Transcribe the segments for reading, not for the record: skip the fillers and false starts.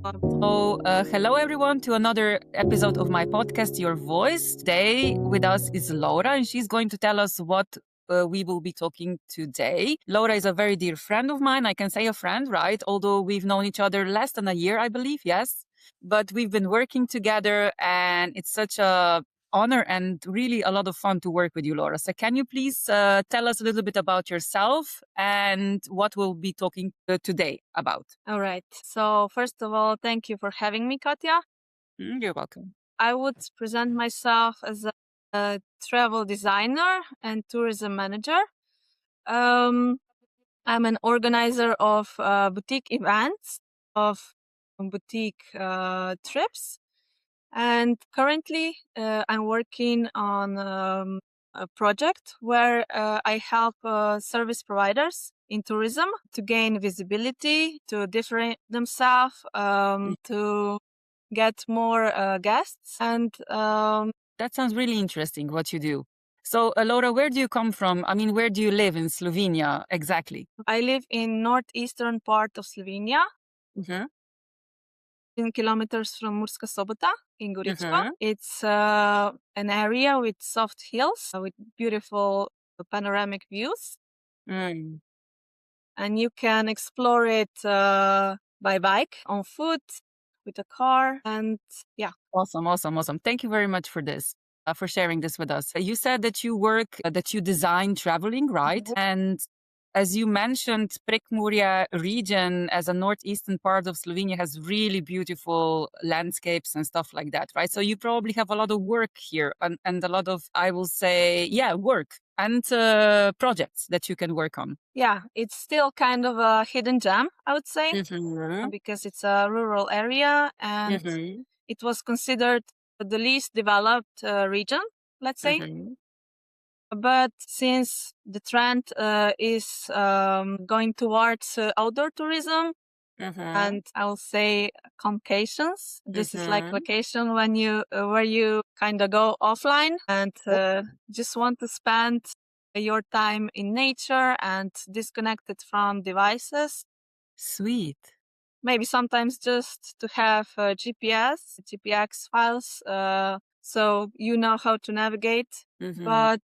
Hello everyone to another episode of my podcast, Your Voice. Today with us is Laura, and she's going to tell us what we will be talking today. Laura is a very dear friend of mine. I can say a friend, right? Although we've known each other less than a year, I believe, yes. But we've been working together, and it's such a honor and really a lot of fun to work with you, Laura. So can you please tell us a little bit about yourself and what we'll be talking today about? All right. So first of all, thank you for having me, Katja. You're welcome. I would present myself as a travel designer and tourism manager. I'm an organizer of boutique events, of boutique trips. And currently, I'm working on a project where I help service providers in tourism to gain visibility, to differentiate themselves, to get more guests. And that sounds really interesting what you do. So, Laura, where do you come from? I mean, where do you live in Slovenia exactly? I live in northeastern part of Slovenia. Mm-hmm. Kilometers from Murska Sobota in Gorička. It's an area with soft hills with beautiful panoramic views. Mm. And you can explore it by bike, on foot, with a car, and yeah. Awesome. Thank you very much for this. For sharing this with us. You said that you work, that you design traveling, right? Mhm. And as you mentioned, Prekmurje region as a northeastern part of Slovenia has really beautiful landscapes and stuff like that, right? So you probably have a lot of work here and a lot of, I will say, work and projects that you can work on. Yeah, it's still kind of a hidden gem, I would say, Mm-hmm. because it's a rural area and it was considered the least developed region, let's say. Mm-hmm. But since the trend is going towards outdoor tourism, and I'll say concations. This is like vacation when you where you kind of go offline and just want to spend your time in nature and disconnected from devices. Sweet. Maybe sometimes just to have GPX files, so you know how to navigate. But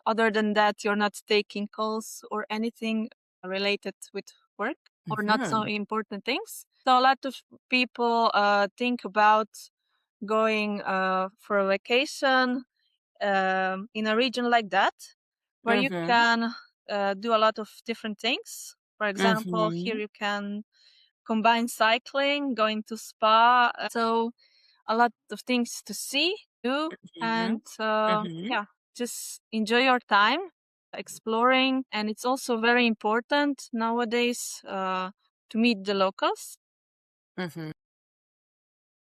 other than that, you're not taking calls or anything related with work or not so important things. So a lot of people think about going for a vacation in a region like that, where you can do a lot of different things. For example, here you can combine cycling, going to spa. So a lot of things to see, do, and just enjoy your time exploring. And it's also very important nowadays to meet the locals.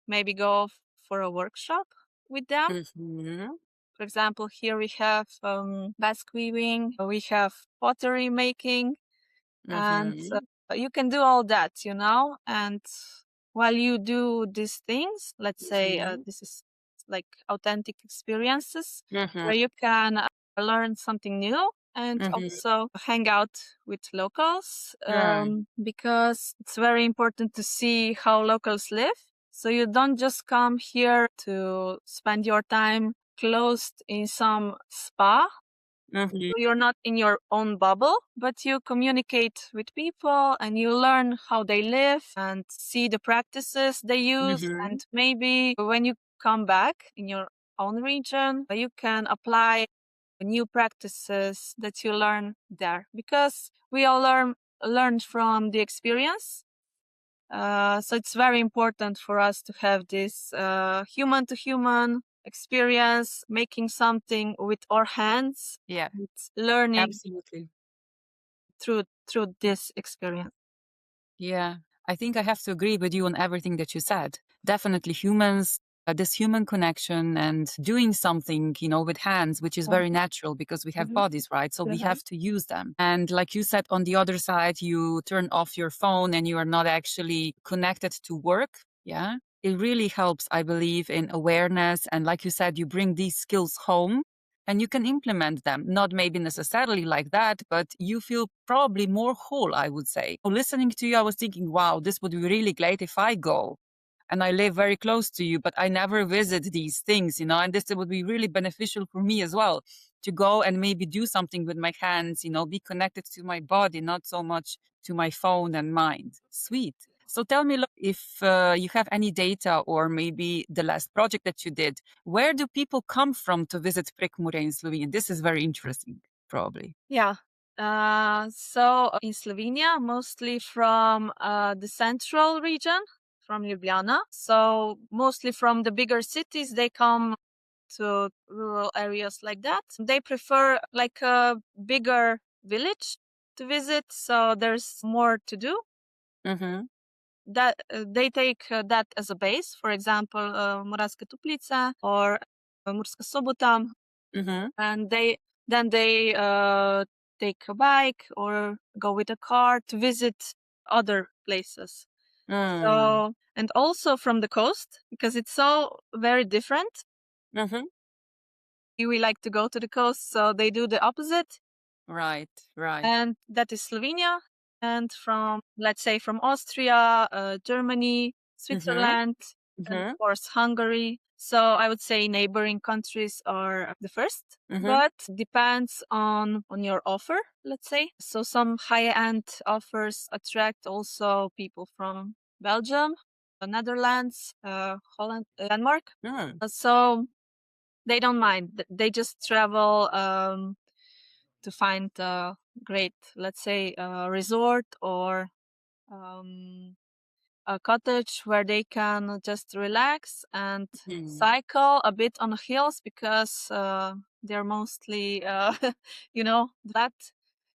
Maybe go for a workshop with them. For example, here we have basque weaving, we have pottery making, and you can do all that, and while you do these things, let's say this is like authentic experiences where you can learn something new and also hang out with locals, because it's very important to see how locals live. So you don't just come here to spend your time closed in some spa. You're not in your own bubble, but you communicate with people and you learn how they live and see the practices they use. And maybe when you come back in your own region, you can apply new practices that you learn there, because we all learn from the experience. So it's very important for us to have this human to human experience, making something with our hands. Yeah, it's learning absolutely through this experience. Yeah, I think I have to agree with you on everything that you said. Definitely humans, this human connection and doing something, with hands, which is very natural because we have bodies, right? So we have to use them. And like you said, on the other side, you turn off your phone and you are not actually connected to work. Yeah. It really helps, I believe, in awareness. And like you said, you bring these skills home and you can implement them. Not maybe necessarily like that, but you feel probably more whole, I would say. Listening to you, I was thinking, wow, this would be really great if I go and I live very close to you, but I never visit these things, you know, and this would be really beneficial for me as well to go and maybe do something with my hands, you know, be connected to my body, not so much to my phone and mind. Sweet. So tell me, look, if you have any data or maybe the last project that you did, where do people come from to visit Prekmurje in Slovenia? This is very interesting, probably. Yeah. So in Slovenia, mostly from the central region, from Ljubljana. So mostly from the bigger cities, they come to rural areas like that. They prefer like a bigger village to visit, so there's more to do. Mm-hmm. That they take that as a base. For example, Moravska Toplica or Murska Sobota, Mm-hmm. and they take a bike or go with a car to visit other places. Mm. So, and also from the coast, because it's so very different. Mm-hmm. We like to go to the coast, so they do the opposite. Right, right. And that is Slovenia. And from, let's say, from Austria, Germany, Mm-hmm. Switzerland, and of Mm-hmm. course Hungary. So I would say neighboring countries are the first, Mm-hmm. but depends on your offer, let's say. So some high-end offers attract also people from Belgium, the Netherlands, Holland, Denmark. Mm. So they don't mind. They just travel to find a great, let's say, resort or um, a cottage where they can just relax and Mm. cycle a bit on the hills because they're mostly, that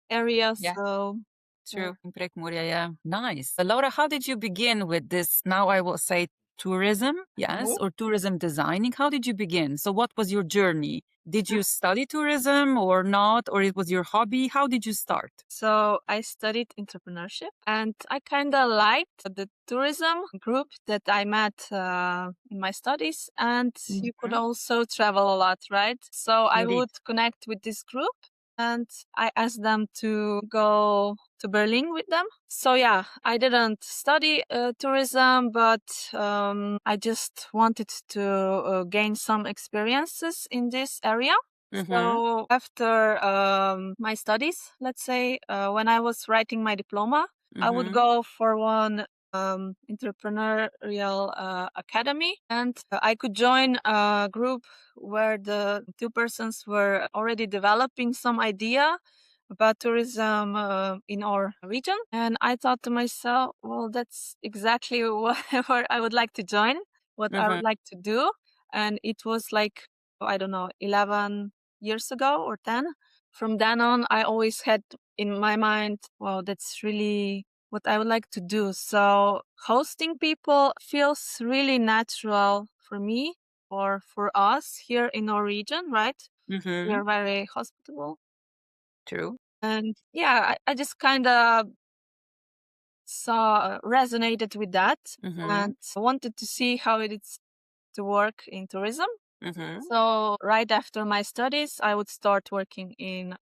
area. Yeah. So, True. In Prekmurje, yeah. Nice. Laura, how did you begin with this? Now I will say tourism, yes, Mhm. or tourism designing. How did you begin? So what was your journey? Did you study tourism or not? Or it was your hobby? How did you start? So I studied entrepreneurship and I kind of liked the tourism group that I met in my studies. And you could Mhm. also travel a lot, right? So I Indeed. would connect with this group and I asked them to go to Berlin with them. So yeah, I didn't study tourism, but I just wanted to gain some experiences in this area. Mm-hmm. So after my studies, let's say, when I was writing my diploma, I would Mm-hmm. go for one entrepreneurial academy, and I could join a group where the two persons were already developing some idea about tourism in our region. And I thought to myself, well, that's exactly what I would like to join, what I Mm-hmm. would like to do. And it was like, I don't know, 11 years ago or 10. From then on, I always had in my mind, well, that's really what I would like to do. So hosting people feels really natural for me or for us here in our region, right? We Mm-hmm. are very hospitable. True. And yeah, I just kind of saw, resonated with that Mm-hmm. and wanted to see how it is to work in tourism. Mm-hmm. So right after my studies, I would start working in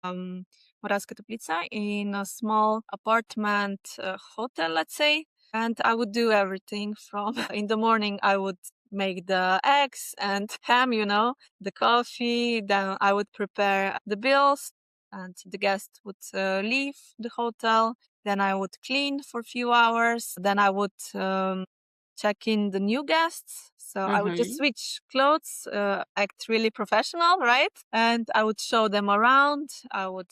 Moravska Toplica in a small apartment hotel, let's say. And I would do everything from in the morning, I would make the eggs and ham, the coffee. Then I would prepare the bills and the guest would leave the hotel. Then I would clean for a few hours. Then I would check in the new guests. So I would just Mm-hmm. switch clothes, act really professional, right? And I would show them around. I would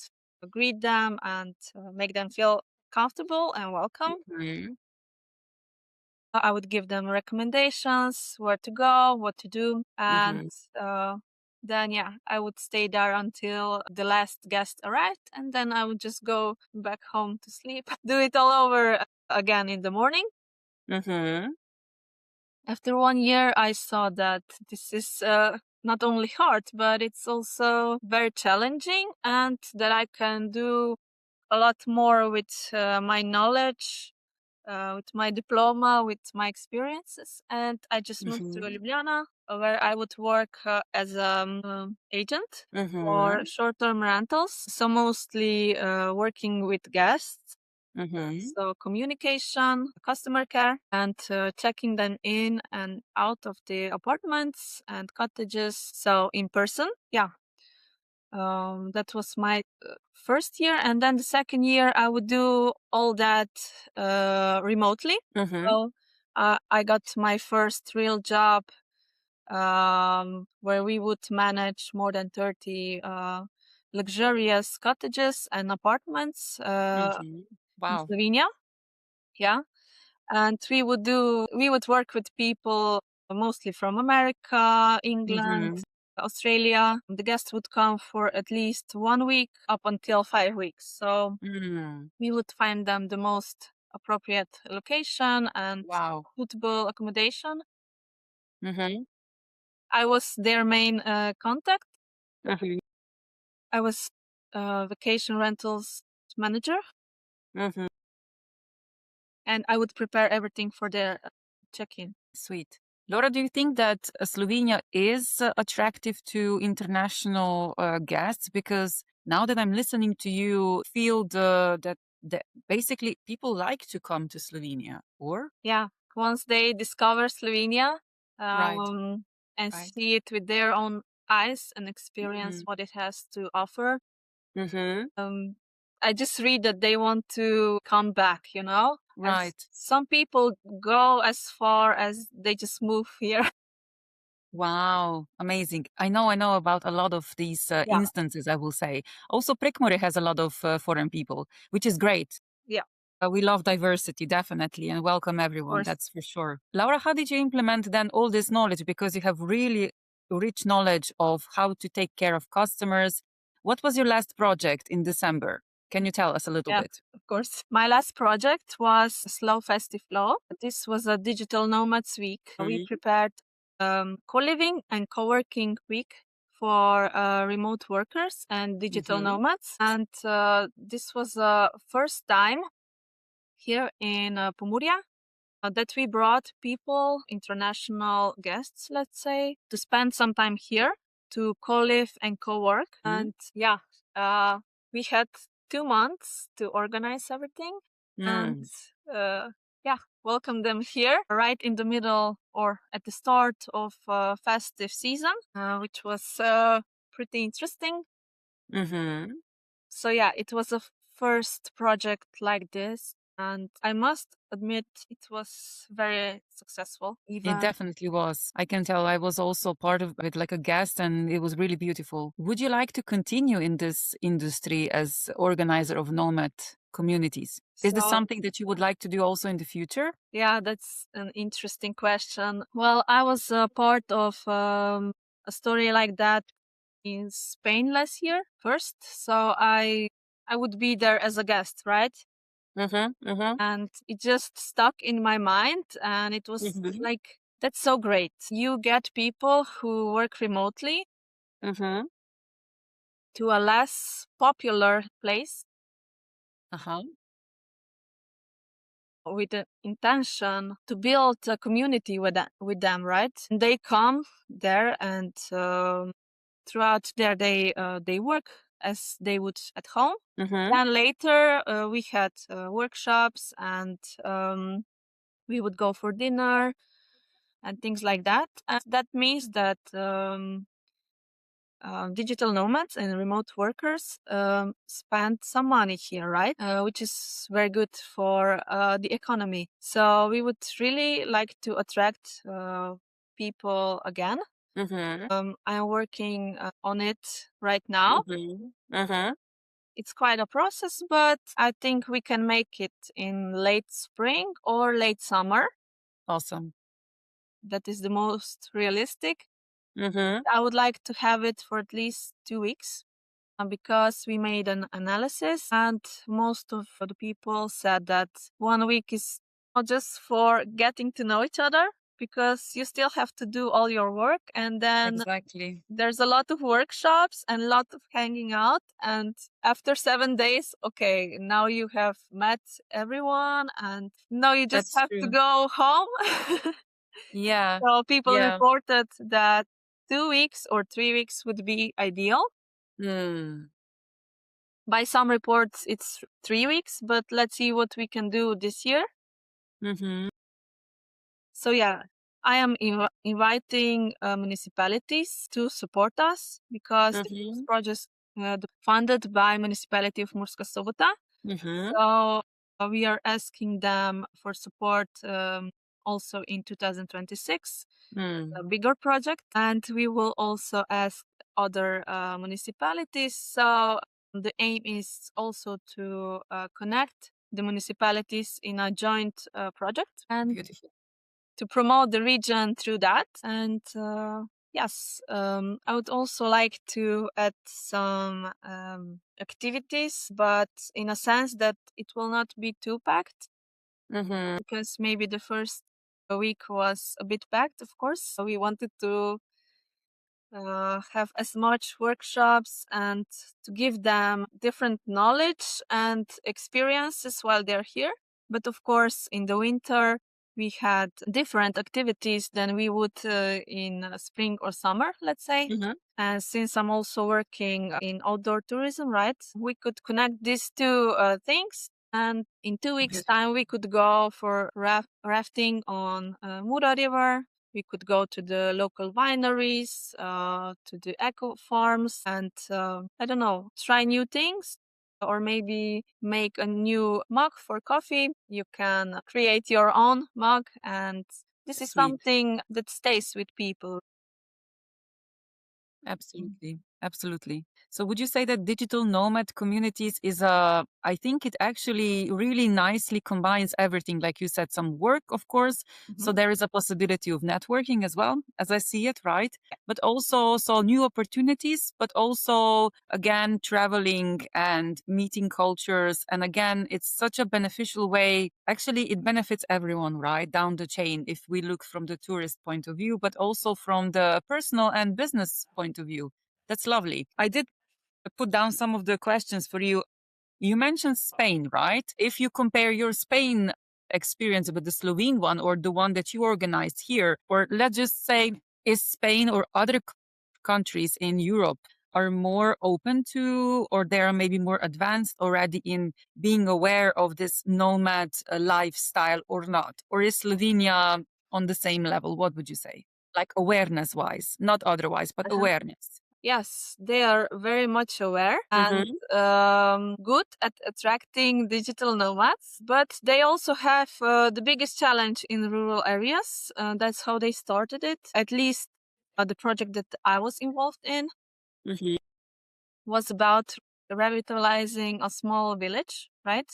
greet them and make them feel comfortable and welcome. Mm-hmm. I would give them recommendations, where to go, what to do. And Mm-hmm. uh, then, yeah, I would stay there until the last guest arrived. And then I would just go back home to sleep, do it all over again in the morning. Mm-hmm. After 1 year, I saw that this is not only hard, but it's also very challenging, and that I can do a lot more with my knowledge, with my diploma, with my experiences. And I just moved to Mm-hmm. Ljubljana, where I would work as an agent for Mm-hmm. short term rentals. So, mostly working with guests. So communication, customer care, and checking them in and out of the apartments and cottages. So in person, yeah. That was my first year, and then the second year I would do all that remotely. So I got my first real job where we would manage more than 30 luxurious cottages and apartments in Wow. Slovenia. Yeah. And we would work with people mostly from America, England, Australia. The guests would come for at least 1 week up until 5 weeks. So we would find them the most appropriate location and Wow. suitable accommodation. I was their main contact. I was vacation rentals manager, and I would prepare everything for their check-in. Sweet. Laura, do you think that Slovenia is attractive to international guests? Because now that I'm listening to you, feel that basically people like to come to Slovenia, or? Yeah, once they discover Slovenia Right, and right. see it with their own eyes and experience what it has to offer, I just read that they want to come back, you know? As Right. some people go as far as they just move here. Wow, amazing. I know about a lot of these Yeah, instances, I will say. Also, Prekmurje has a lot of foreign people, which is great. yeah, We love diversity, definitely, and welcome of everyone, course. that's for sure. Laura, how did you implement then all this knowledge? Because you have really rich knowledge of how to take care of customers. What was your last project in December? Can you tell us a little Yeah, bit? of course. My last project was Slow Festive Flow. This was a digital nomads week. We prepared co-living and co-working week for remote workers and digital nomads. And this was the first time here in Pomurje that we brought people, international guests, let's say, to spend some time here to co-live and co-work. And yeah, we had 2 months to organize everything and yeah, welcome them here right in the middle or at the start of festive season, which was pretty interesting. So yeah, it was a first project like this, and I must admit it was very successful. It Even definitely was. I can tell I was also part of it like a guest, and it was really beautiful. Would you like to continue in this industry as organizer of nomad communities? Is this so, something that you would like to do also in the future? yeah, that's an interesting question. Well, I was a part of a story like that in Spain last year first, so I would be there as a guest, right? And it just stuck in my mind, and it was like, that's so great. You get people who work remotely to a less popular place with the intention to build a community with them, right? And they come there, and throughout their day, they work as they would at home. Then later, we had workshops, and we would go for dinner and things like that. And that means that digital nomads and remote workers spend some money here, right? Which is very good for the economy. So we would really like to attract people again. I'm working on it right now. It's quite a process, but I think we can make it in late spring or late summer. Awesome. That is the most realistic. I would like to have it for at least 2 weeks because we made an analysis, and most of the people said that 1 week is not just for getting to know each other, because you still have to do all your work, and then Exactly. there's a lot of workshops and a lot of hanging out. And after 7 days, okay, now you have met everyone, and now you just That's have to true. go home. Yeah. So people Yeah. reported that 2 weeks or 3 weeks would be ideal. Mm. By some reports, it's 3 weeks, but let's see what we can do this year. So yeah, I am inviting municipalities to support us because this project funded by municipality of Murska Sobota. So we are asking them for support also in 2026, a bigger project, and we will also ask other municipalities. So the aim is also to connect the municipalities in a joint project and Beautiful. to promote the region through that. And yes, I would also like to add some activities, but in a sense that it will not be too packed because maybe the first week was a bit packed, of course. So we wanted to have as much workshops and to give them different knowledge and experiences while they're here. But of course, in the winter, we had different activities than we would in spring or summer, let's say. And since I'm also working in outdoor tourism, right, we could connect these two things. And in 2 weeks' time, we could go for rafting on Mura River. We could go to the local wineries, to the eco farms, and I don't know, try new things. Or maybe make a new mug for coffee. You can create your own mug, and this is something that stays with people. Absolutely. Absolutely. So would you say that digital nomad communities I think it actually really nicely combines everything, like you said, some work, of course. So there is a possibility of networking as well, as I see it, right? But also so new opportunities, but also again, traveling and meeting cultures. And again, it's such a beneficial way. Actually, it benefits everyone, right? Down the chain, if we look from the tourist point of view, but also from the personal and business point of view. That's lovely. I did put down some of the questions for you. You mentioned Spain, right? If you compare your Spain experience with the Slovene one or the one that you organized here, or let's just say, is Spain or other countries in Europe are more open to, or they are maybe more advanced already in being aware of this nomad lifestyle or not? Or is Slovenia on the same level? What would you say? Like awareness wise, not otherwise, but awareness. Yes, they are very much aware and good at attracting digital nomads, but they also have the biggest challenge in rural areas. That's how they started it. At least the project that I was involved in was about revitalizing a small village, right?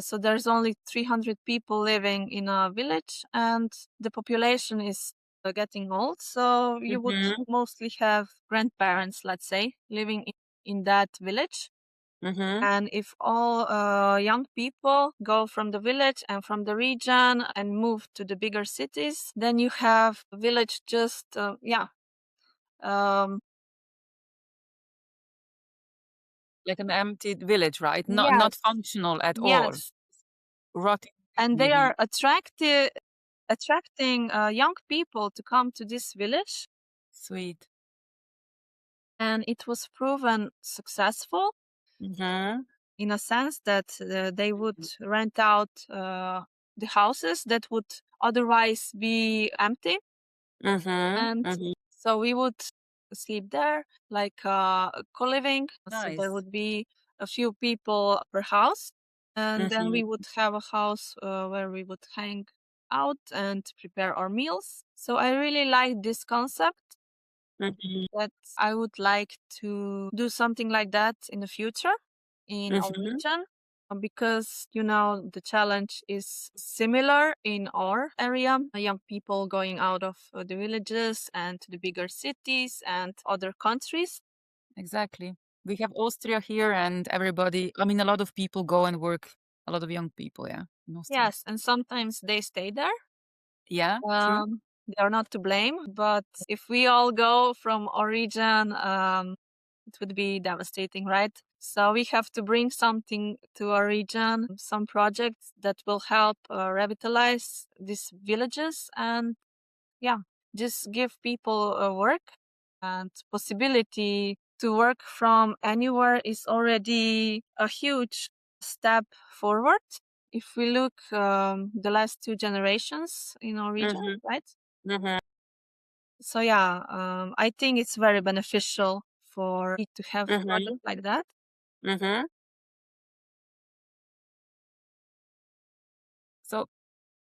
So there's only 300 people living in a village, and the population is getting old. So you would mostly have grandparents, let's say, living in that village. And if all young people go from the village and from the region and move to the bigger cities, then you have a village just, like an empty village, right? Not yes, functional at all. yes. Rotting, And they maybe. are attracting young people to come to this village. Sweet. And it was proven successful in a sense that they would rent out the houses that would otherwise be empty. And so we would sleep there like co-living. So there Nice. would be a few people per house. And then we would have a house where we would hang out and prepare our meals. So I really like this concept that I would like to do something like that in the future in our region because, you know, the challenge is similar in our area. Young people going out of the villages and to the bigger cities and other countries. Exactly. We have Austria here, and everybody, I mean, a lot of people go and work, a lot of young people, yeah, in Austria. Yes, and sometimes they stay there. Yeah, true. They are not to blame, but if we all go from our region, it would be devastating, right? So we have to bring something to our region, some projects that will help revitalize these villages and yeah, just give people work and possibility to work from anywhere is already a huge step forward. If we look the last 2 generations in our region, right? So yeah, I think it's very beneficial for it to have products like that. So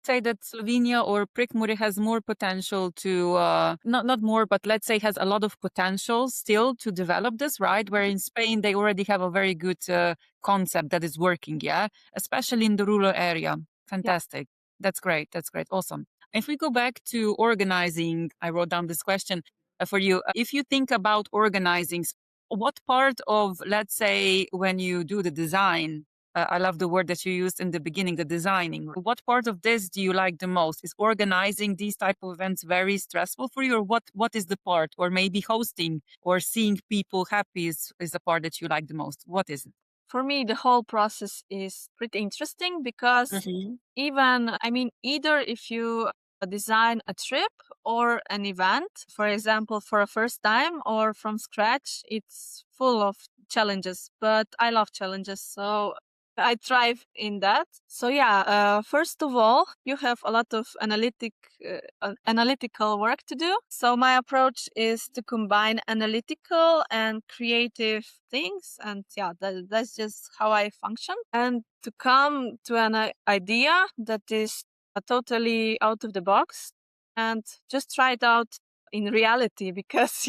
say that Slovenia or Prekmurje has more potential to not more, but let's say has a lot of potential still to develop this, right? Where in Spain they already have a very good concept that is working, yeah, especially in the rural area. Fantastic. That's great. That's great. Awesome. If we go back to organizing, I wrote down this question for you. If you think about organizing, what part of, let's say, when you do the design, I love the word that you used in the beginning, the designing. What part of this do you like the most? Is organizing these type of events very stressful for you, or what is the part? Or maybe hosting or seeing people happy is the part that you like the most? What is it? For me, the whole process is pretty interesting because even, I mean, either if you design a trip or an event, for example, for a first time or from scratch, it's full of challenges, but I love challenges. So I thrive in that. So yeah, first of all, you have a lot of analytical work to do. So my approach is to combine analytical and creative things, and yeah, that's just how I function. And to come to an idea that is totally out of the box, and just try it out in reality, because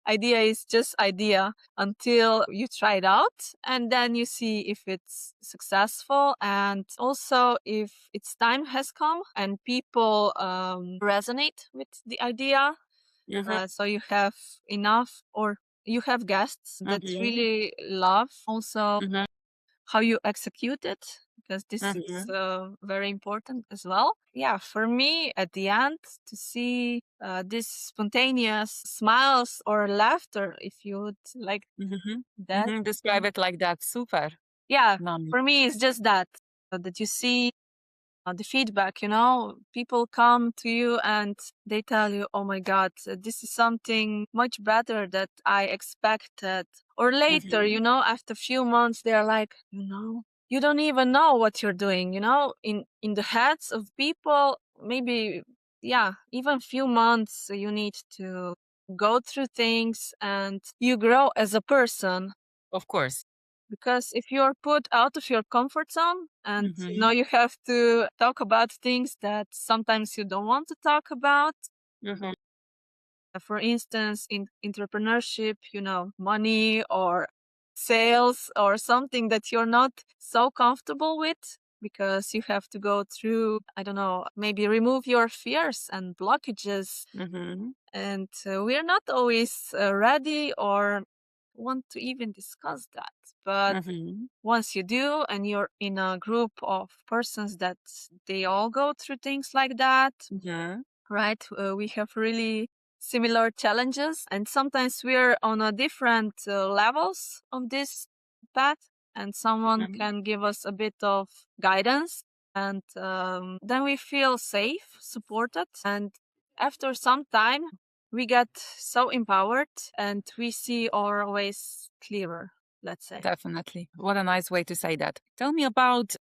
idea is just idea until you try it out, and then you see if it's successful, and also if its time has come and people resonate with the idea. So you have enough, or you have guests that really love also how you execute it, because this is very important as well. Yeah, for me, at the end, to see this spontaneous smiles or laughter, if you would like that. Describe it like that. Super. Yeah, Mom. for me, it's just that you see the feedback, people come to you and they tell you, oh my God, this is something much better that I expected. Or later, after a few months, they're like, you don't even know what you're doing, in the heads of people, maybe, yeah, even few months you need to go through things and you grow as a person. Of course. Because if you're put out of your comfort zone and you have to talk about things that sometimes you don't want to talk about. For instance, in entrepreneurship, money or sales or something that you're not so comfortable with, because you have to go through, I don't know, maybe remove your fears and blockages. And we're not always ready or want to even discuss that. But once you do, and you're in a group of persons that they all go through things like that, right? We have really similar challenges, and sometimes we're on a different levels of this path, and someone can give us a bit of guidance, and then we feel safe, supported, and after some time we get so empowered and we see our ways clearer, let's say. Definitely. What a nice way to say that. Tell me about,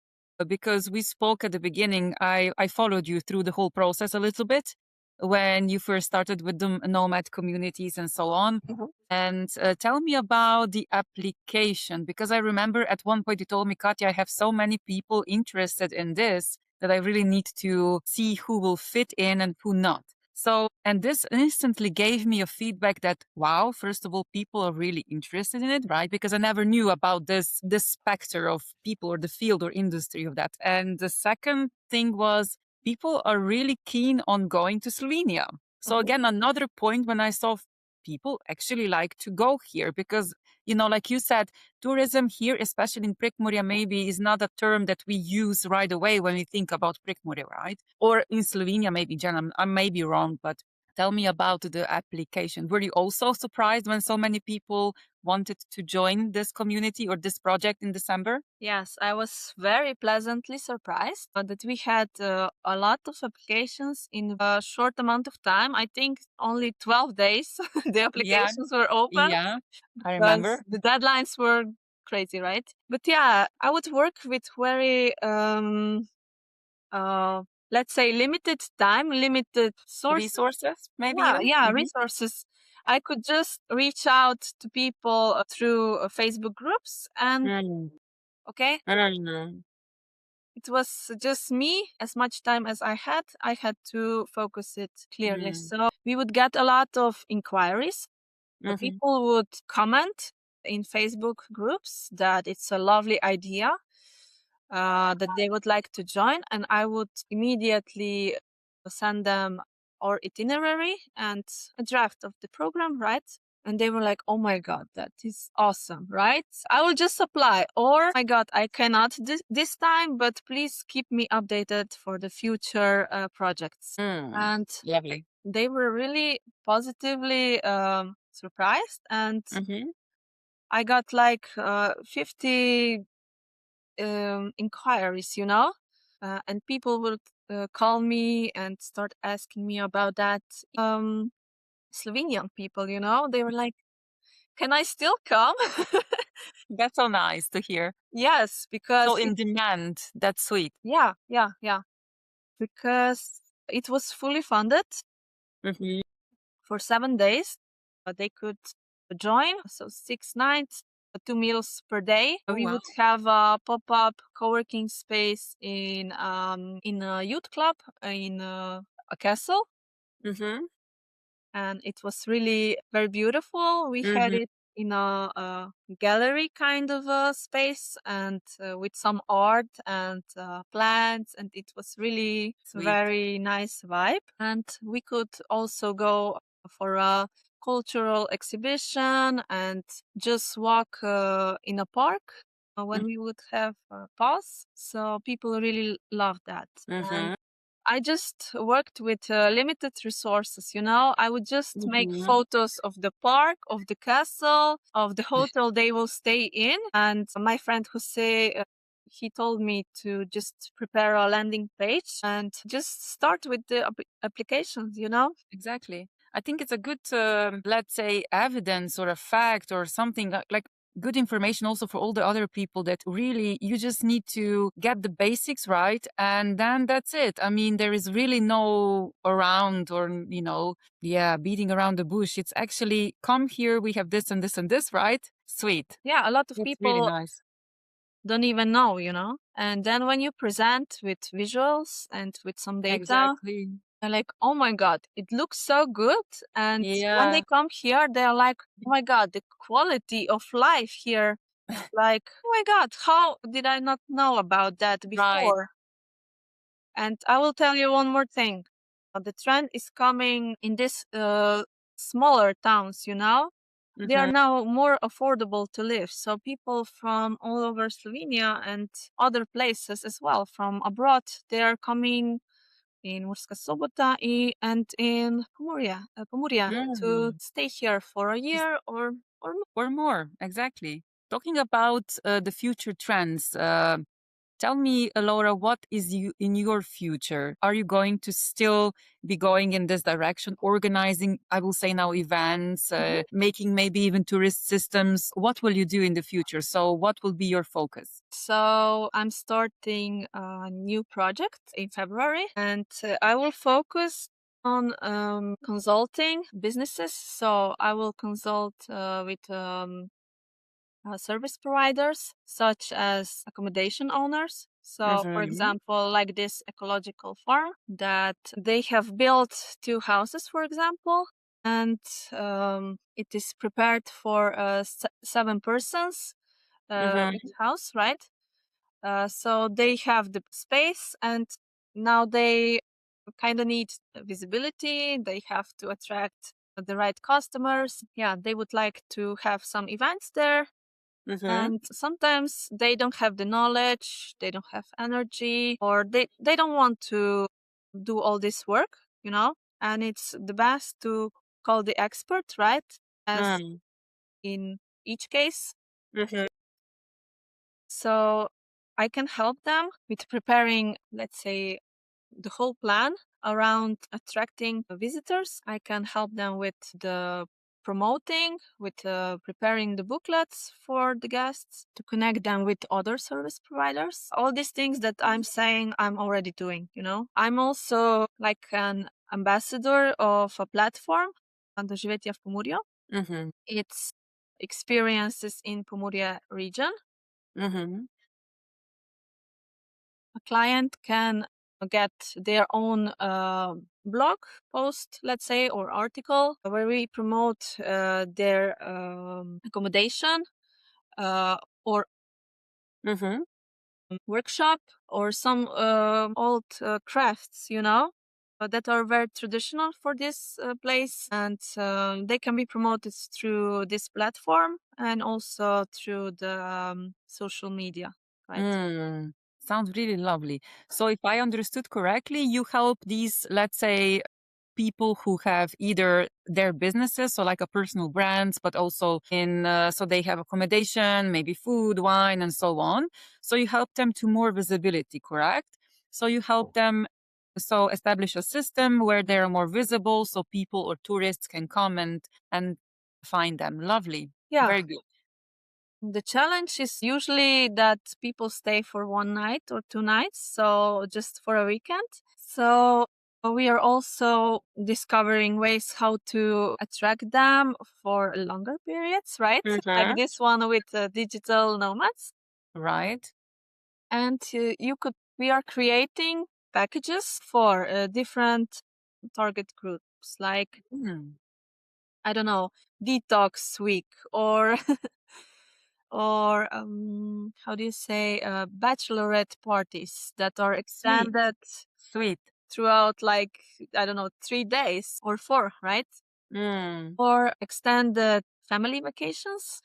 because we spoke at the beginning, I followed you through the whole process a little bit when you first started with the nomad communities and so on. And tell me about the application, because I remember at one point you told me, Katja, I have so many people interested in this that I really need to see who will fit in and who not. So, and this instantly gave me a feedback that, wow, first of all, people are really interested in it, right? Because I never knew about this specter of people or the field or industry of that. And the second thing was people are really keen on going to Slovenia. So again, another point when I saw people actually like to go here because, like you said, tourism here, especially in Prekmurje, maybe is not a term that we use right away when we think about Prekmurje, right? Or in Slovenia, maybe, Jen, I may be wrong, but Tell me about the application. Were you also surprised when so many people wanted to join this community or this project in December? Yes, I was very pleasantly surprised that we had a lot of applications in a short amount of time. I think only 12 days the Yeah, applications were open yeah, I because remember. the deadlines were crazy, right? But yeah, I would work with very uh, let's say limited time, limited sources. Resources, maybe Yeah, even? yeah, resources. I could just reach out to people through Facebook groups and Mm, okay, mm, it was just me. As much time as I had to focus it clearly. mm, So we would get a lot of inquiries. mhm. People would comment in Facebook groups that it's a lovely idea, that they would like to join, and I would immediately send them our itinerary and a draft of the program, right? And they were like, oh my God, that is awesome, right? I will just apply. Or, oh my God, I cannot this time, but please keep me updated for the future projects. Mm, And lovely. they were really positively surprised. And Mhm. I got like 50 inquiries, and people would call me and start asking me about that. Slovenian people, they were like, can I still come? That's so nice to hear. Yes, So because in demand. That's sweet. yeah, yeah, yeah, because it was fully funded Mhm. for 7 days. They could join, so 6 nights, 2 meals per day. Oh, We wow. would have a pop-up co-working space in a youth club in a castle, Mhm. and it was really very beautiful. We had Mhm. it in a gallery kind of a space, and with some art and plants, and it was really Sweet. very nice vibe. And we could also go for a cultural exhibition and just walk in a park when Mm, we would have a pause. So people really loved that. And mhm. I just worked with limited resources, I would just make Mhm. photos of the park, of the castle, of the hotel they will stay in. And my friend Jose, he told me to just prepare a landing page and just start with the applications. Exactly. I think it's a good, let's say, evidence or a fact or something like good information also for all the other people that really you just need to get the basics right. And then that's it. I mean, there is really no around or, yeah, beating around the bush. It's actually come here. We have this and this and this, right? Sweet. Yeah, a lot of That's really people nice. don't even know. And then when you present with visuals and with some data, Exactly. they're like, oh my God, it looks so good. And when they Yeah. come here, they're like, oh my God, the quality of life here. Like, oh my God, how did I not know about that Right. before? And I will tell you one more thing. The trend is coming in these smaller towns. They are Hmm. now more affordable to live. So people from all over Slovenia and other places as well from abroad, they are coming in Murska Sobota and in Prekmurje to Mm. stay here for a year or more. Or more, exactly. Talking about the future trends, tell me, Laura, what is you in your future? Are you going to still be going in this direction, organizing, I will say now, events, Mhm. making maybe even tourist systems? What will you do in the future? So, what will be your focus? So I'm starting a new project in February, and I will focus on consulting businesses. So I will consult with service providers such as accommodation owners. So, for Hmm. example, like this ecological farm that they have built 2 houses, for example, and it is prepared for 7 persons each Hmm. house, right? So they have the space, and now they kind of need visibility. They have to attract the right customers. Yeah, they would like to have some events there, Hmm. and sometimes they don't have the knowledge, they don't have energy, or they don't want to do all this work. and it's the best to call the expert, right? As in each case. So I can help them with preparing, let's say, the whole plan around attracting visitors. I can help them with the promoting, with preparing the booklets for the guests, to connect them with other service providers. All these things that I'm saying, I'm already doing, you know. I'm also like an ambassador of a platform, the Żyvetia v Pomurju. It's experiences in Pomurje region. A client can get their own blog post, let's say, or article where we promote their accommodation or workshop or some old crafts, you know, that are very traditional for this place, and they can be promoted through this platform and also through the social media, right? Sounds really lovely. So, if I understood correctly, you help these, let's say, people who have either their businesses, so like a personal brands, but also in, so they have accommodation, maybe food, wine, and so on. So, you help them to more visibility, correct? So, you help them so establish a system where they are more visible so people or tourists can come and find them. Lovely. Yeah. Very good. The challenge is usually that people stay for one night or 2 nights, so just for a weekend. So we are also discovering ways how to attract them for longer periods, right? Like this one with digital nomads. Right. And we are creating packages for different target groups, like, I don't know, detox week or or how do you say, bachelorette parties that are Sweet. extended Sweet. throughout, like, I don't know, 3 days or 4, right? Mm. Or extended family vacations.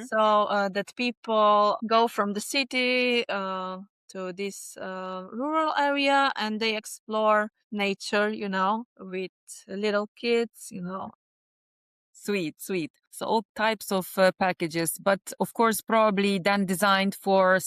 So that people go from the city to this rural area and they explore nature, you know, with little kids, you know. Sweet, sweet. So all types of packages, but of course, probably then designed for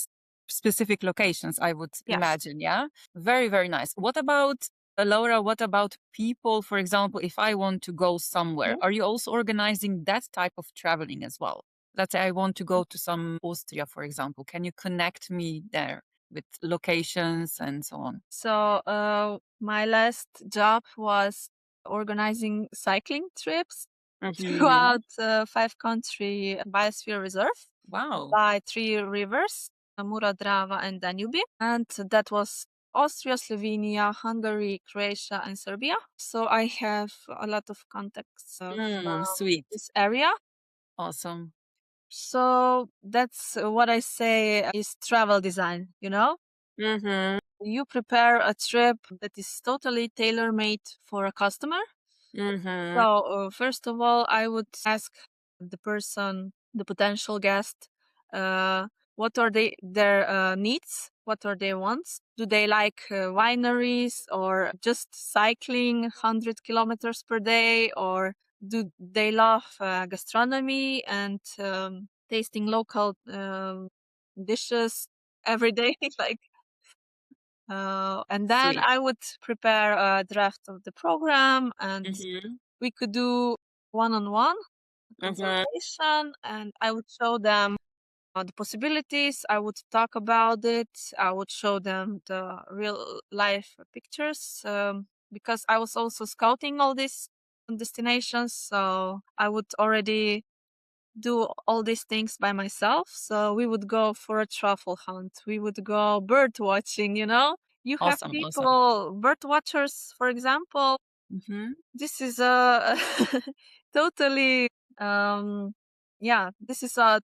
specific locations, I would Yes. imagine. Yeah. Very, very nice. What about Laura? What about people, for example, if I want to go somewhere, are you also organizing that type of traveling as well? Let's say I want to go to some Austria, for example. Can you connect me there with locations and so on? So my last job was organizing cycling trips throughout 5 country biosphere reserve Wow. by 3 rivers, Mura, Drava, and Danube. And that was Austria, Slovenia, Hungary, Croatia, and Serbia. So I have a lot of contacts from Sweet. this area. Awesome. So that's what I say is travel design, you know? You prepare a trip that is totally tailor-made for a customer. So first of all, I would ask the person, the potential guest, what are their needs? What are their wants? Do they like wineries or just cycling 100 kilometers per day, or do they love gastronomy and tasting local dishes every day? Like, and then Sweet. I would prepare a draft of the program, and we could do one-on-one consultation, and I would show them the possibilities. I would talk about it. I would show them the real life pictures, because I was also scouting all these destinations. So I would already do all these things by myself. So we would go for a truffle hunt. We would go bird watching, you know? You have Awesome. Awesome. people, bird watchers, for example. This is a totally, yeah, this is a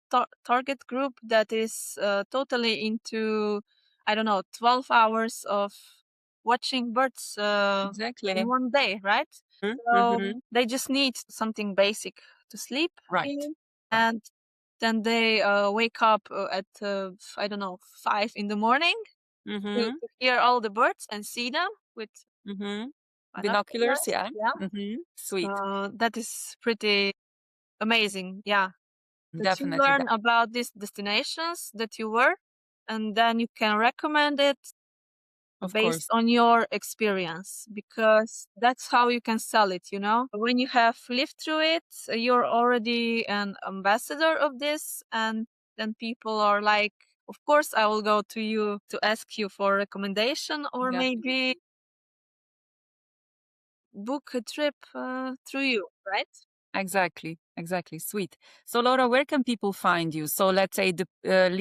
target group that is totally into, I don't know, 12 hours of watching birds Exactly. in one day, right? So they just need something basic to sleep Right. in, and then they wake up at I don't know, 5 in the morning to hear all the birds and see them with Binoculars, binoculars. yeah. Yeah. Sweet. So that is pretty amazing. Yeah. That you Definitely. learn about these destinations that you were, and then you can recommend it Of based course. on your experience, because that's how you can sell it, you know? When you have lived through it, you're already an ambassador of this, and then people are like, of course, I will go to you to ask you for recommendation, or Definitely. maybe book a trip through you, right? Exactly. Exactly. Sweet. So, Laura, where can people find you? So, let's say the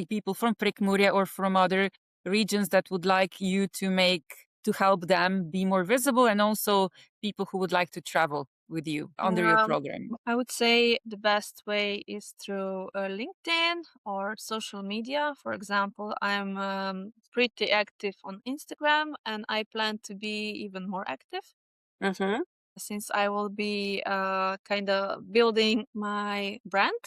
people from Prekmurje or from other regions that would like you to help them be more visible, and also people who would like to travel with you under your program. I would say the best way is through LinkedIn or social media. For example, I'm pretty active on Instagram, and I plan to be even more active Mm-hmm. since I will be kind of building my brand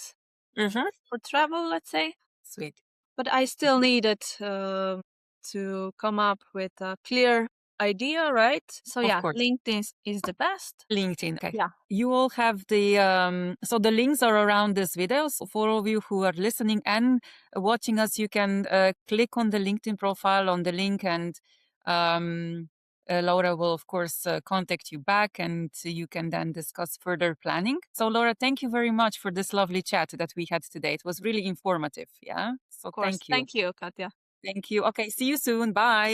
Mm-hmm. for travel, let's say. Sweet. But I still needed to come up with a clear idea, right? So Of yeah, course. LinkedIn is the best. LinkedIn. Okay. Yeah. You all have the links are around this video. So for all of you who are listening and watching us, you can click on the LinkedIn profile on the link, and Laura will, of course, contact you back, and you can then discuss further planning. So, Laura, thank you very much for this lovely chat that we had today. It was really informative. Yeah. So, Of course. thank you. Thank you, Katja. Thank you. Okay. See you soon. Bye.